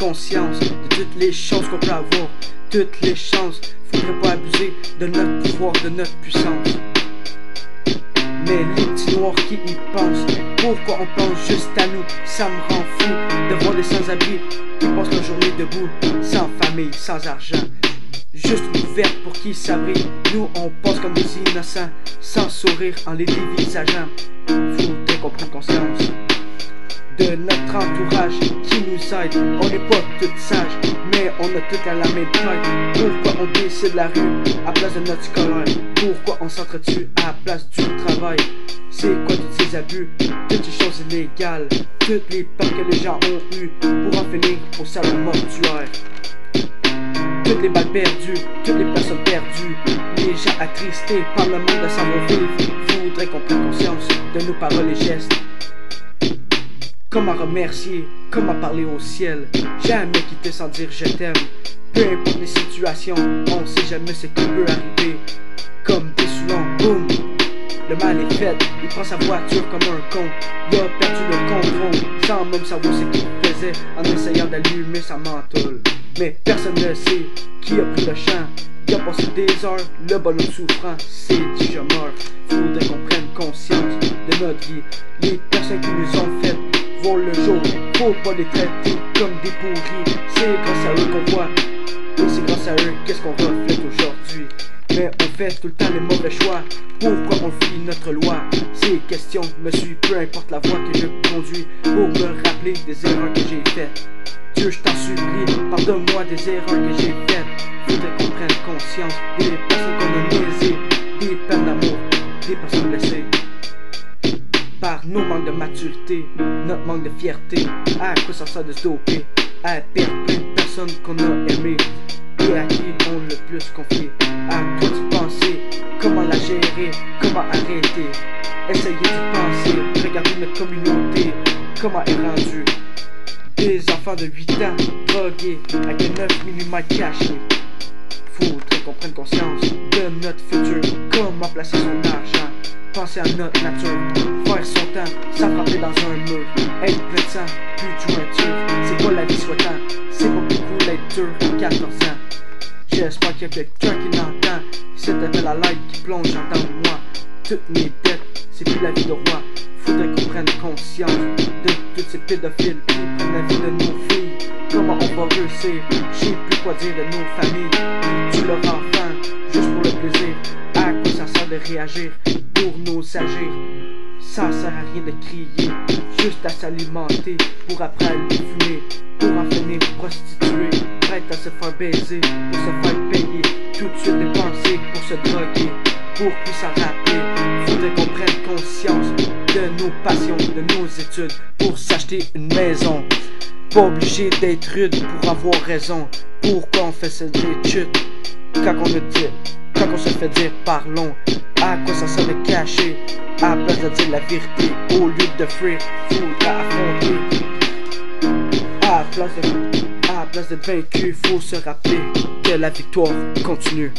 conscience de toutes les chances qu'on peut avoir, toutes les chances. Faudrait pas abuser de notre pouvoir, de notre puissance. Mais les petits noirs qui y pensent, pourquoi on pense juste à nous? Ça me rend fou de voir des sans-abri qui passent leur journée debout, sans famille, sans argent, juste ouverte pour qu'ils s'abritent. Nous on pense comme des innocents, sans sourire en les dévisageant. Faudrait qu'on prenne conscience de notre entourage qui nous aide. On n'est pas tous sages, mais on a tout à la même taille. Pourquoi on décide la rue à place de notre scolaire? Pourquoi on s'entretue à la place du travail? C'est quoi tous ces abus, toutes ces choses illégales, toutes les peurs que les gens ont eues pour en finir au salon mortuaire? Toutes les balles perdues, toutes les personnes perdues, les gens attristés par le manque de savoir-vivre. Faudrait qu'on prenne conscience de nos paroles et gestes. Comment remercier, comment parler au ciel, jamais quitter sans dire je t'aime. Peu importe les situations, on sait jamais ce qui peut arriver. Comme des Soulons, boum, le mal est fait, il prend sa voiture comme un con. Il a perdu le contrôle, sans même savoir ce qu'il faisait, en essayant d'allumer sa menthol. Mais personne ne sait qui a pris le champ. Il a passé des heures, le ballon souffrant, c'est dit je meurs. Faudrait qu'on prenne conscience de notre vie. Les personnes qui nous ont fait voir le jour, faut pas les traiter comme des pourris. C'est grâce à eux qu'on voit, et c'est grâce à eux qu'est-ce qu'on reflète aujourd'hui. Mais on fait tout le temps les mauvais choix. Pourquoi on fuit notre loi? Ces questions me suivent, peu importe la voie que je conduis, pour me rappeler des erreurs que j'ai faites. Dieu, je t'en supplie, pardonne-moi des erreurs que j'ai faites. Faudrait qu'on prenne conscience des personnes qu'on a niaisées, des peines d'amour, des personnes blessées par nos manques de maturité, notre manque de fierté. À quoi ça sert de se doper? À perdre plein de personnes qu'on a aimées et à qui on le plus confié. À toi d'y penser, comment la gérer, comment arrêter. Essayer d'y penser, regarder notre communauté, comment est rendue. Des enfants de 8 ans, drogués, avec un 9 mm caché. Faudrait qu'on prenne conscience de notre futur, comment placer son argent. Penser à notre nature, faire son temps, sans frapper dans un mur. Être plein de sang, plus de jointure. C'est quoi la vie souhaitant? C'est pas beaucoup d'être dur à 14 ans. J'espère qu'il y a quelqu'un qui l'entend. Cette appel à l'aide qui plonge en dedans de moi. Toutes mes dettes, c'est plus la vie de roi. Faudrait qu'on prenne conscience de toutes ces pédophiles qui prennent la vie de nos filles. Comment on va réussir? Je sais plus quoi dire de nos familles. Tu leur enfant, juste pour le plaisir. À quoi ça sert de réagir pour nous agir? Ça sert à rien de crier, juste à s'alimenter pour après aller fumer, pour en finir prostituer, prête à se faire baiser, pour se faire payer, tout de suite dépenser pour se droguer, pour plus s'en rappeler. Faudrait qu'on prenne conscience de nos passions, de nos études, pour s'acheter une maison. Pas obligé d'être rude pour avoir raison. Pourquoi on fait cette étude quand on se fait dire parlons? À quoi ça sert de cacher à la place de dire la vérité au lieu de fuir? Faudra affronter. À la place d'être vaincu, faut se rappeler que la victoire continue.